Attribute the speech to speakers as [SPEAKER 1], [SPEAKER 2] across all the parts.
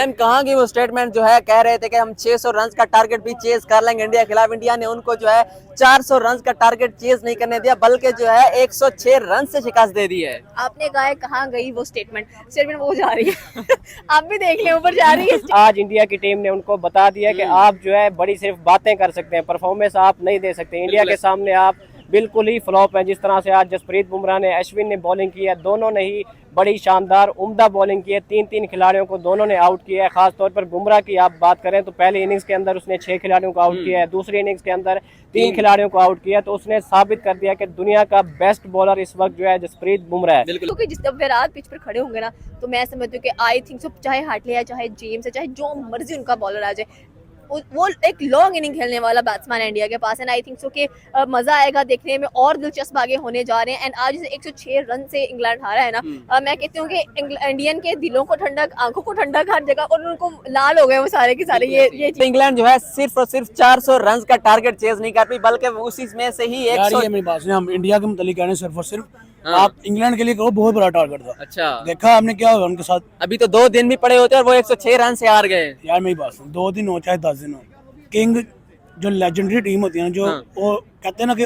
[SPEAKER 1] Ma'am कहाँ की वो स्टेटमेंट जो है कह रहे थे कि हम 600 रन का टारगेट भी चेज कर लेंगे इंडिया के खिलाफ। इंडिया ने उनको जो है 400 रन का टारगेट चेज नहीं करने दिया, बल्कि जो है 106 रन से शिकस्त दे दी है।
[SPEAKER 2] आपने कहा है कहाँ गई वो स्टेटमेंट वो जा रही है आप भी देख लें ऊपर जा रही है।
[SPEAKER 3] आज इंडिया की टीम ने उनको बता दिया कि आप जो है बड़ी सिर्फ बातें कर सकते हैं, परफॉर्मेंस आप नहीं दे सकते। इंडिया के सामने आप बिल्कुल ही फ्लॉप है। जिस तरह से आज जसप्रीत बुमराह ने, अश्विन ने बॉलिंग की है, दोनों ने ही बड़ी शानदार उम्दा बॉलिंग की है। तीन खिलाड़ियों को दोनों ने आउट किया है। खासतौर पर बुमराह की आप बात करें तो पहली इनिंग्स के अंदर उसने 6 खिलाड़ियों को आउट किया है, दूसरी इनिंग्स के अंदर 3 खिलाड़ियों को आउट किया। तो उसने साबित कर दिया कि दुनिया का बेस्ट बॉलर इस वक्त जो है जसप्रीत बुमराह है।
[SPEAKER 2] क्योंकि जिस जब विराट पिच पर खड़े होंगे ना, तो मैं समझती हूँ कि आई थिंक सो चाहे हार्टले है, चाहे जेम्स है, चाहे जो मर्जी उनका बॉलर आ जाए, वो एक लॉन्ग इनिंग खेलने वाला बैट्समैन है इंडिया के पास। एंड आई थिंक सो कि मजा आएगा देखने में, और दिलचस्प आगे होने जा रहे हैं। एंड आज 106 रन से इंग्लैंड हारा है ना, मैं कहती हूँ कि इंडियन के दिलों को ठंडक, आंखों को ठंडक हर जगह, और उनको लाल हो गए वो सारे के सारे। ये
[SPEAKER 1] इंग्लैंड जो है सिर्फ और सिर्फ 400 रन का टारगेट चेज नहीं कर पाई, बल्कि उसी में से ही 100।
[SPEAKER 4] मेरी बात सुनिए, हम इंडिया के मुतालिक कह रहे हैं सिर्फ और सिर्फ। आप इंग्लैंड के लिए कहो बहुत बड़ा टारगेट था।
[SPEAKER 1] अच्छा,
[SPEAKER 4] देखा आपने क्या हुआ उनके साथ?
[SPEAKER 1] अभी तो 2 दिन भी पड़े होते और वो 106 रन से हार गए।
[SPEAKER 4] यार मेरी बात सुन, 2 दिन हो चाहे 10 दिन हो, किंग जो लेजेंडरी टीम होती है ना, जो वो कहते हैं ना कि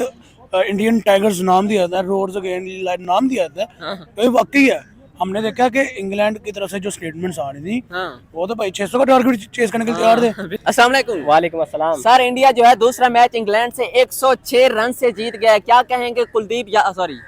[SPEAKER 4] इंडियन टाइगर्स नाम दिया जाता है, रोड्स अगेन नाम दिया जाता है, तो ये वाकई है। हमने देखा कि इंग्लैंड की तरफ से जो स्टेटमेंट्स आ रही थी, वो तो भाई 600 का टारगेट चेस करने के लिए तैयार थे।
[SPEAKER 1] अस्सलाम वालेकुम।
[SPEAKER 3] वालेकुम अस्सलाम।
[SPEAKER 1] सर, इंडिया जो है दूसरा मैच इंग्लैंड से 106 रन से जीत गया है, क्या कहेंगे कुलदीप या सॉरी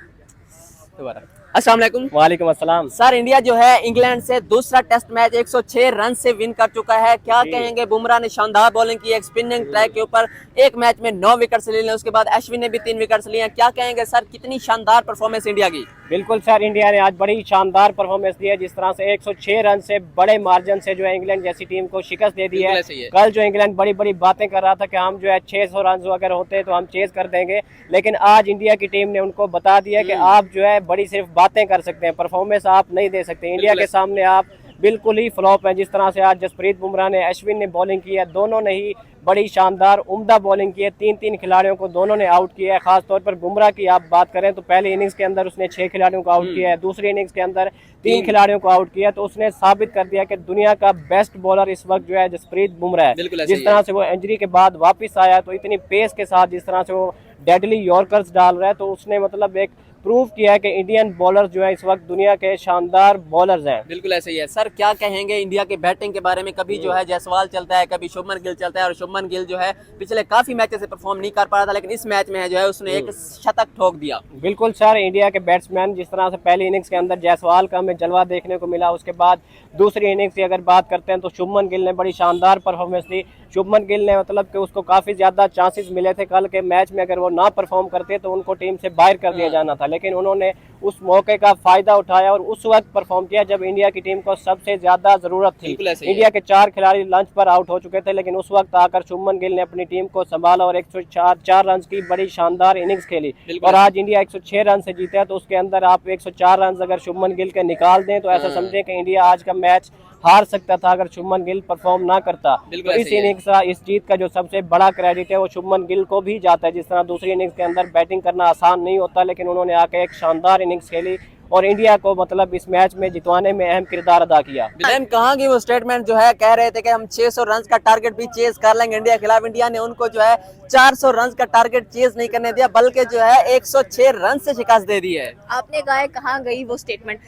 [SPEAKER 1] दोबारा अस्सलाम वालेकुम।
[SPEAKER 3] वालेकुम अस्सलाम।
[SPEAKER 1] सर, इंडिया जो है इंग्लैंड से दूसरा टेस्ट मैच 106 रन से विन कर चुका है, क्या कहेंगे? बुमराह ने शानदार बॉलिंग की, एक स्पिनिंग ट्रैक के ऊपर एक मैच में 9 विकेट्स ले लिए, उसके बाद अश्विन ने भी 3 विकेट्स लिए हैं। क्या कहेंगे सर, कितनी शानदार परफॉर्मेंस इंडिया की?
[SPEAKER 3] बिल्कुल सर, इंडिया ने आज बड़ी शानदार परफॉर्मेंस दी है। जिस तरह से 106 रन से बड़े मार्जिन से जो है इंग्लैंड जैसी टीम को शिकस्त दे दी है। कल जो इंग्लैंड बड़ी बड़ी बातें कर रहा था कि हम जो है 600 रन अगर होते तो हम चेज कर देंगे, लेकिन आज इंडिया की टीम ने उनको बता दिया कि आप जो है बड़ी सिर्फ बातें कर सकते हैं, परफॉर्मेंस आप नहीं दे सकते। इंडिया के सामने आप बिल्कुल ही फ्लॉप है। जिस तरह से आज जसप्रीत बुमराह ने, अश्विन ने बॉलिंग की है, दोनों ने ही बड़ी शानदार उम्दा बॉलिंग की है। 3 खिलाड़ियों को दोनों ने आउट किया है। खासतौर पर बुमराह की आप बात करें तो पहली इनिंग्स के अंदर उसने 6 खिलाड़ियों को आउट किया है, दूसरी इनिंग्स के अंदर 3 खिलाड़ियों को आउट किया। तो उसने साबित कर दिया कि दुनिया का बेस्ट बॉलर इस वक्त जो है जसप्रीत बुमराह है। जिस तरह से वो इंजरी के बाद वापस आया, तो इतनी पेस के साथ जिस तरह से वो डेडली यॉर्कर्स डाल रहा है, तो उसने मतलब एक प्रूव किया है कि इंडियन बॉलर्स जो है इस वक्त दुनिया के शानदार बॉलर्स हैं।
[SPEAKER 1] बिल्कुल ऐसे ही है। सर, क्या कहेंगे इंडिया के बैटिंग के बारे में? कभी जो है जायसवाल चलता है, कभी शुभमन गिल चलता है, और शुभमन गिल जो है पिछले काफी मैचेस से परफॉर्म नहीं कर पा रहा था, लेकिन इस मैच में है जो है उसने एक शतक ठोक दिया।
[SPEAKER 3] बिल्कुल सर, इंडिया के बैट्समैन जिस तरह से पहली इनिंग्स के अंदर जायसवाल का हमें जलवा देखने को मिला, उसके बाद दूसरी इनिंग्स की अगर बात करते हैं तो शुभमन गिल ने बड़ी शानदार परफॉर्मेंस दी। शुभमन गिल ने मतलब कि उसको काफी ज्यादा चांसेस मिले थे कल के मैच में, अगर वो ना परफॉर्म करते तो उनको टीम से बाहर कर दिया जाना था, लेकिन उन्होंने उस मौके का फायदा उठाया और उस वक्त परफॉर्म किया जब इंडिया की टीम को सबसे ज्यादा जरूरत थी। इंडिया के 4 खिलाड़ी लंच पर आउट हो चुके थे, लेकिन उस वक्त आकर शुभमन गिल ने अपनी टीम को संभाला और 104 रन की बड़ी शानदार इनिंग्स खेली, और आज इंडिया 106 रन से जीता है। तो उसके अंदर आप 104 रन अगर शुभमन गिल के निकाल दें तो ऐसा समझें कि इंडिया आज का मैच हार सकता था अगर शुभमन गिल परफॉर्म ना करता। तो इस इनिंग्स का, इस जीत का जो सबसे बड़ा क्रेडिट है वो शुभमन गिल को भी जाता है। जिस तरह दूसरी इनिंग्स के अंदर बैटिंग करना आसान नहीं होता, लेकिन उन्होंने आके एक शानदार इनिंग्स खेली और इंडिया को मतलब इस मैच में जितवाने में अहम किरदार अदा किया।
[SPEAKER 1] मैम कहाँ की वो स्टेटमेंट जो है कह रहे थे कि हम 600 रन का टारगेट भी चेज कर लेंगे इंडिया के खिलाफ। इंडिया ने उनको जो है 400 रन का टारगेट चेज नहीं करने दिया, बल्कि जो है 106 रन से शिकस्त दे दी है।
[SPEAKER 2] आपने कहा है कहाँ गई वो स्टेटमेंट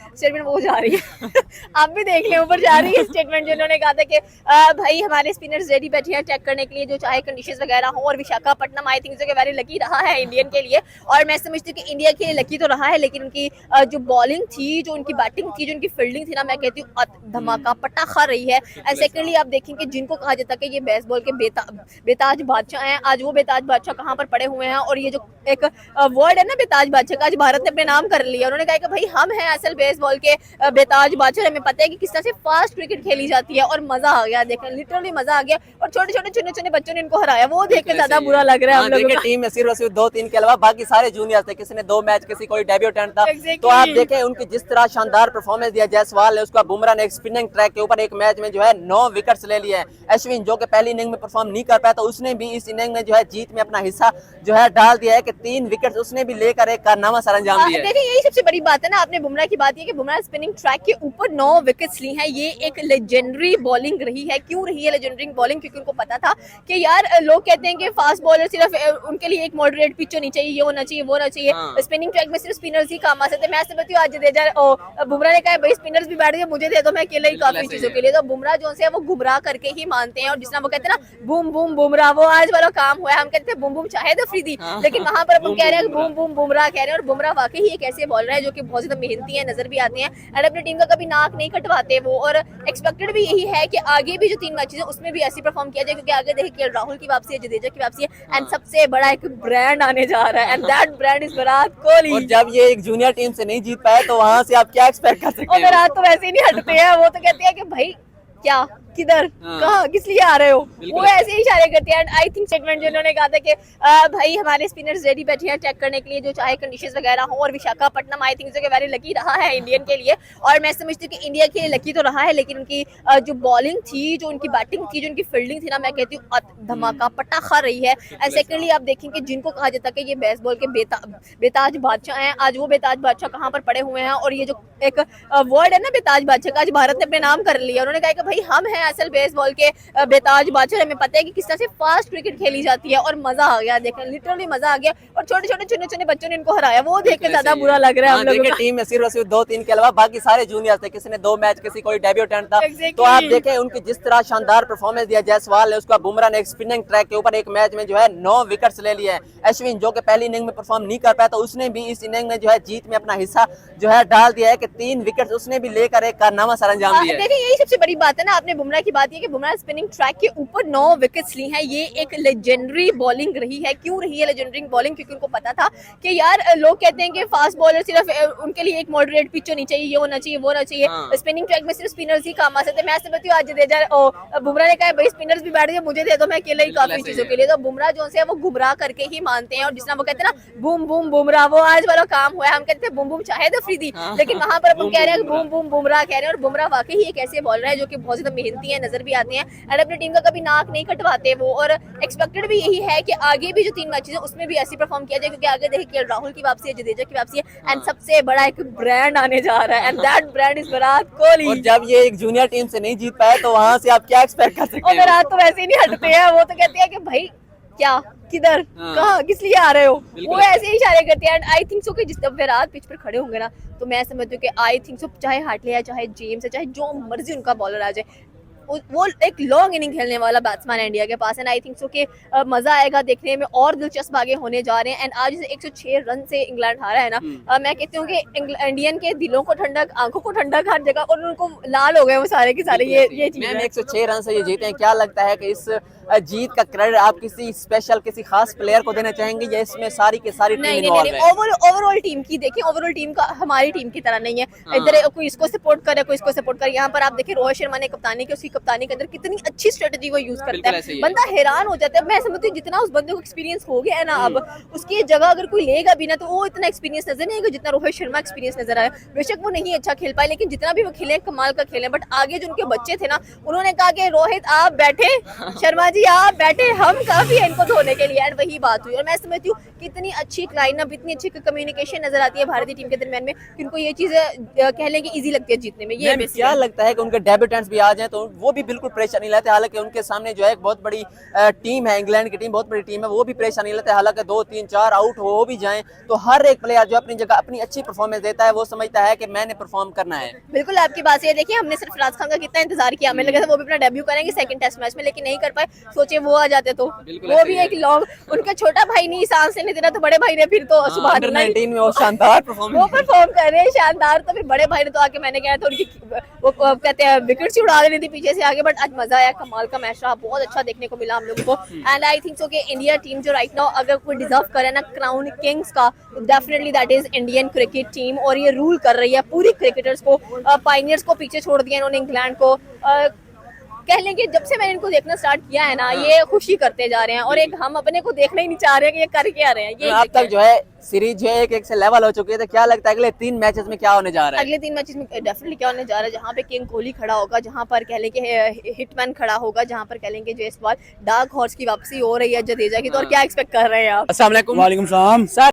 [SPEAKER 2] वो जा रही है आप भी देख लें ऊपर जा रही है स्टेटमेंट, जिन्होंने कहा था कि भाई हमारे स्पिनर्स रेडी बैठे हैं चेक करने के लिए, जो चाहे कंडीशंस वगैरह हो। और Visakhapatnam I think so very lucky रहा है इंडियन के लिए, और मैं समझती हूँ कि इंडिया के लिए लकी तो रहा है, लेकिन उनकी जो बॉलिंग थी, जो उनकी बैटिंग थी, जो उनकी फील्डिंग थी ना, मैं कहती हूँ धमाका पटाखा रही है। एंड सेकेंडली आप देखेंगे जिनको कहा जाता है कि ये बेसबॉल के बेताज बादशाह हैं, आज वो बेताज बादशाह कहाँ पर पड़े हुए हैं। और ये जो एक वर्ड है ना बेताज बादशाह का, आज भारत ने अपने नाम कर लिया। उन्होंने कहा कि भाई हम हैं असल बेसबॉल के बेताज बादशाह, हमें पता है कि किस तरह से फास्ट क्रिकेट खेली जाती है। और मजा आ गया देखने, लिटरली मजा आ गया। और छोटे छोटे चुने चुने बच्चों ने इनको हराया, वो देख के ज्यादा बुरा लग रहा है हम लोगों को।
[SPEAKER 1] टीम में सिर्फ 2-3 के अलावा बाकी सारे जूनियर थे, किसी ने 2 मैच, किसी कोई डेब्यूटेंट था। तो आप देखें उनकी जिस तरह शानदार परफॉर्मेंस दिया जायसवाल ने, उसका बुमराह ने एक स्पिनिंग ट्रैक के ऊपर एक मैच में जो है 9 विकेट्स ले लिए हैं। अश्विन जो कि पहली इनिंग में परफॉर्म नहीं कर पाया, तो उसने भी इस इनिंग में जो है जीत में अपना हिस्सा जो है डाल दिया है कि 3 विकेट उसने भी लेकर एक कारनामा सर अंजाम दिया है।
[SPEAKER 2] देखिए यही सबसे बड़ी बात है ना, आपने बुमराह की बात की कि बुमराह स्पिनिंग ट्रैक के ऊपर 9 विकेट्स ली हैं। ये एक लेजेंडरी बॉलिंग रही है। क्यों रही है लेजेंडरी बॉलिंग? क्योंकि उनको पता था कि यार लोग कहते हैं कि फास्ट बॉलर सिर्फ उनके लिए एक मॉडरेट पिच होनी चाहिए, ये होना चाहिए, वो होना चाहिए। स्पिनिंग ट्रैक में सिर्फ स्पिनर्स ही काम आ सकते हैं। मैं समझती हूँ आज जडेजा बुमराह ने कहा भाई स्पिनर्स भी बैठ गए, मुझे दे दो, मैं अकेले ही काफी चीजों के लिए। तो बुमराह जो है वो गुमराह करके ही मानते हैं, और जिस वो कहते हैं ना बूम बूम बुमराह, वो आज वाला काम हुआ है। हम कहते हैं बूम बूम चाहे तो फ्रीदी, लेकिन वहां पर हम कह रहे हैं बूम बूम बुमराह कह रहे हैं। और बुमराह वाकई ही एक ऐसे बॉलर है जो कि बहुत ज्यादा मेहनती है, नजर भी आते हैं, एंड अपनी टीम का कभी नाक नहीं कटवाते वो। और एक्सपेक्टेड भी यही है कि आगे भी जो 3 मैचेस है उसमें भी ऐसे परफॉर्म किया जाए, क्योंकि आगे देखिए राहुल की वापसी है, जडेजा की वापसी है, एंड सबसे बड़ा एक ब्रांड आने जा रहा है, and that brand is Virat Kohli.
[SPEAKER 1] और जब ये एक जूनियर टीम से नहीं जीत पाए तो वहां से आप क्या एक्सपेक्ट कर सकते
[SPEAKER 2] और
[SPEAKER 1] हैं?
[SPEAKER 2] विराट तो वैसे ही नहीं हटते हैं, वो तो कहते हैं कि भाई क्या, किधर, कहाँ, किस लिए आ रहे हो, वो ऐसे ही इशारे करते हैं। एंड आई थिंक स्टेटमेंट जो उन्होंने कहा था कि भाई हमारे स्पिनर्स रेडी बैठे हैं अटैक करने के लिए, जो चाहे कंडीशंस वगैरह हो। और Visakhapatnam I think very lucky रहा है इंडियन के लिए, और मैं समझती हूँ कि इंडिया के लिए लकी तो रहा है, लेकिन उनकी जो बॉलिंग थी, जो उनकी बैटिंग थी, जो उनकी फील्डिंग थी ना, मैं कहती हूँ धमाका पटाखा रही है। एंड सेकेंडली आप देखेंगे जिनको कहा जाता है कि ये बेसबॉल के बेताज बादशाह हैं, आज वो बेताज बादशाह कहाँ पर पड़े हुए हैं। और ये जो एक वर्ड है ना बेताज बादशाह का, आज भारत ने अपने नाम कर लिया। उन्होंने कहा कि भाई हम हैं असल बेसबॉल के बेताज बादशाह, हमें पता है कि किस तरह से फास्ट क्रिकेट खेली जाती है। और मजा आ गया, देखें लिटरली मजा आ गया। और छोटे छोटे चुने चुने बच्चों ने इनको हराया, वो देख के ज्यादा बुरा लग रहा है हम लोगों को।
[SPEAKER 1] टीम में सिर्फ 2-3 के अलावा बाकी सारे जूनियर्स थे, किसी ने 2 मैच, किसी कोई डेब्यूटेंट था। तो आप देखें उनकी जिस तरह शानदार परफॉर्मेंस दिया जायसवाल ने, उसका बुमराह ने एक स्पिनिंग ट्रैक के ऊपर एक मैच में जो है 9 विकेट्स ले लिए हैं। अश्विन जो कि पहली इनिंग में परफॉर्म नहीं कर पाया, तो उसने भी इस इनिंग में जो है जीत में अपना हिस्सा जो है डाल दिया है कि 3 विकेट उसने भी लेकर एक कारनामा सर अंजाम दिया है।
[SPEAKER 2] देखिए यही सबसे बड़ी बात है ना, आपने बुमराह की बात की कि बुमराह स्पिनिंग ट्रैक के ऊपर 9 विकेट्स ली हैं। ये एक लेजेंडरी बॉलिंग रही है। क्यों रही है लेजेंडरी बॉलिंग? क्योंकि उनको पता था कि यार लोग कहते हैं कि फास्ट बॉलर सिर्फ उनके लिए एक मॉडरेट पिच होनी चाहिए, ये होना चाहिए, वो होना चाहिए। स्पिनिंग ट्रैक में सिर्फ स्पिनर्स ही काम आ सकते हैं। मैं समझती हूँ आज जडेजा बुमराह ने कहा भाई स्पिनर्स भी बैठ गए, मुझे दे दो, मैं अकेले ही काफी चीजों के लिए। तो बुमराह जो है वो गुमराह करके ही मानते हैं, और जिस वो कहते हैं ना बूम बूम बुमराह, वो आज वाला काम हुआ है। हम कहते हैं बूम बूम चाहे तो फ्रीदी, लेकिन वहां पर हम कह रहे हैं बूम बूम बुमराह कह रहे हैं। और बुमराह वाकई ही एक ऐसे बॉलर है जो कि बहुत ज्यादा मेहनती है, नजर भी आते हैं, एंड अपनी टीम का कभी नाक नहीं कटवाते वो। और एक्सपेक्टेड भी यही है कि आगे भी जो 3 मैचेस है उसमें भी ऐसे परफॉर्म किया जाए, क्योंकि आगे देखिए राहुल की वापसी है, जडेजा की वापसी है, एंड सबसे बड़ा एक ब्रांड आने जा रहा है, and that brand is Virat Kohli.
[SPEAKER 1] और जब ये एक जूनियर टीम से नहीं जीत पाए तो वहां से आप क्या एक्सपेक्ट कर सकते
[SPEAKER 2] और
[SPEAKER 1] हैं?
[SPEAKER 2] विराट तो वैसे ही नहीं हटते हैं, वो तो कहते हैं कि भाई क्या, किधर, कहाँ, किस लिए आ रहे हो, वो ऐसे ही इशारे करते हैं। एंड आई थिंक सो कि जिस विराट पिच पर खड़े होंगे ना, तो मैं समझती हूँ कि आई थिंक सो चाहे हार्टले है, चाहे जेम्स है, चाहे जो मर्जी उनका बॉलर आ जाए, वो एक लॉन्ग इनिंग खेलने वाला बैट्समैन है इंडिया के पास। एंड आई थिंक सो कि मजा आएगा देखने में, और दिलचस्प आगे होने जा रहे हैं। एंड आज 106 रन से इंग्लैंड हारा है ना, मैं कहती हूँ कि इंडियन के दिलों को ठंडक, आंखों को ठंडक हर जगह, और उनको लाल हो गए वो सारे के सारे। ये चीज
[SPEAKER 1] 106 रन से ये जीते हैं। क्या लगता है कि इस जीत का क्रेडिट आप किसी स्पेशल, किसी खास प्लेयर को देना चाहेंगे, या इसमें सारी की सारी टीम इन्वॉल्व है?
[SPEAKER 2] ओवरऑल टीम की देखिए, ओवरऑल टीम का हमारी टीम की तरह नहीं है। इधर कोई इसको सपोर्ट करे, कोई इसको सपोर्ट करे। यहाँ पर आप देखिए रोहित शर्मा ने कप्तानी की, उसकी कप्तानी के अंदर कितनी अच्छी स्ट्रेटजी वो यूज करता है, बंदा हैरान हो जाता है। मैं समझती हूँ जितना उस बंदे को एक्सपीरियंस हो गया है ना, अब उसकी जगह अगर कोई लेगा भी ना, तो वो इतना एक्सपीरियंस नजर नहीं आएगा जितना रोहित शर्मा एक्सपीरियंस नजर आया। बेशक वो नहीं अच्छा खेल पाए, लेकिन जितना भी वो खेले कमाल का खेले। बट आगे जो उनके बच्चे थे ना, उन्होंने कहा कि रोहित आप बैठे, शर्मा जी आप बैठे, हम काफी है इनको धोने के लिए। एंड वही बात हुई। और मैं समझती हूँ कितनी अच्छी लाइनअप, इतनी अच्छी कम्युनिकेशन नजर आती है भारतीय टीम के दरमियान में, कि उनको ये चीजें कह लें कि इजी लगती है जीतने में। ये
[SPEAKER 1] क्या लगता है कि उनके डेब्यूटेंट्स भी आ जाएं तो वो भी बिल्कुल प्रेशर नहीं लेते? हालांकि उनके सामने जो है एक बहुत बड़ी टीम है, इंग्लैंड की टीम बहुत बड़ी टीम है, वो भी प्रेशर नहीं लेते। हालांकि 2-3-4 आउट हो भी जाएं तो हर एक प्लेयर जो अपनी जगह अपनी अच्छी परफॉर्मेंस देता है, वो समझता है कि मैंने परफॉर्म करना है।
[SPEAKER 2] बिल्कुल आपकी बात है। देखिए हमने सिर्फ फराज खान का कितना इंतजार किया, हमें लगा था वो भी अपना डेब्यू करेंगे सेकंड टेस्ट मैच में, लेकिन नहीं कर पाए। सोचे वो आ जाते तो वो भी एक लॉन्ग, उनका छोटा भाई नहीं सांस लेने देना, तो बड़े भाई ने फिर तो सुबह
[SPEAKER 1] 19 में वो शानदार
[SPEAKER 2] वो परफॉर्म कर रहे हैं शानदार। तो फिर बड़े भाई ने तो आके, मैंने कहा था उनकी वो कहते हैं विकेट उड़ा देनी थी पीछे से आगे। बट आज मजा आया, कमाल का मैच रहा, बहुत अच्छा देखने को मिला हम लोगों को। एंड आई थिंक सो कि इंडिया टीम जो राइट नाउ अगर कोई डिजर्व करे ना क्राउन किंग्स का, definitely that is Indian cricket team. और ये रूल कर रही है पूरी क्रिकेटर्स को, पाइनियर्स को पीछे छोड़ दिया इन्होंने, इंग्लैंड को। कह लें कि जब से मैंने इनको देखना स्टार्ट किया है ना, ये खुशी करते जा रहे हैं और एक हम अपने को देखना ही नहीं चाह रहे हैं कि ये कर क्या रहे हैं। ये
[SPEAKER 1] अब तक जो है सीरीज जो है 1-1 से लेवल हो चुकी है, तो क्या लगता है अगले 3 मैचेस में क्या होने जा रहा है?
[SPEAKER 2] अगले 3 मैचेस में डेफिनेटली क्या होने जा रहा है, जहाँ पे किंग कोहली खड़ा होगा, जहाँ पर कह लें कि हिटमैन खड़ा होगा, जहाँ पर कह लें कि जयसवाल, डार्क हॉर्स की वापसी हो रही है जडेजा की, तो और क्या एक्सपेक्ट कर रहे हैं आप?
[SPEAKER 1] अस्सलाम वालेकुम।
[SPEAKER 4] वालेकुम सलाम।
[SPEAKER 1] सर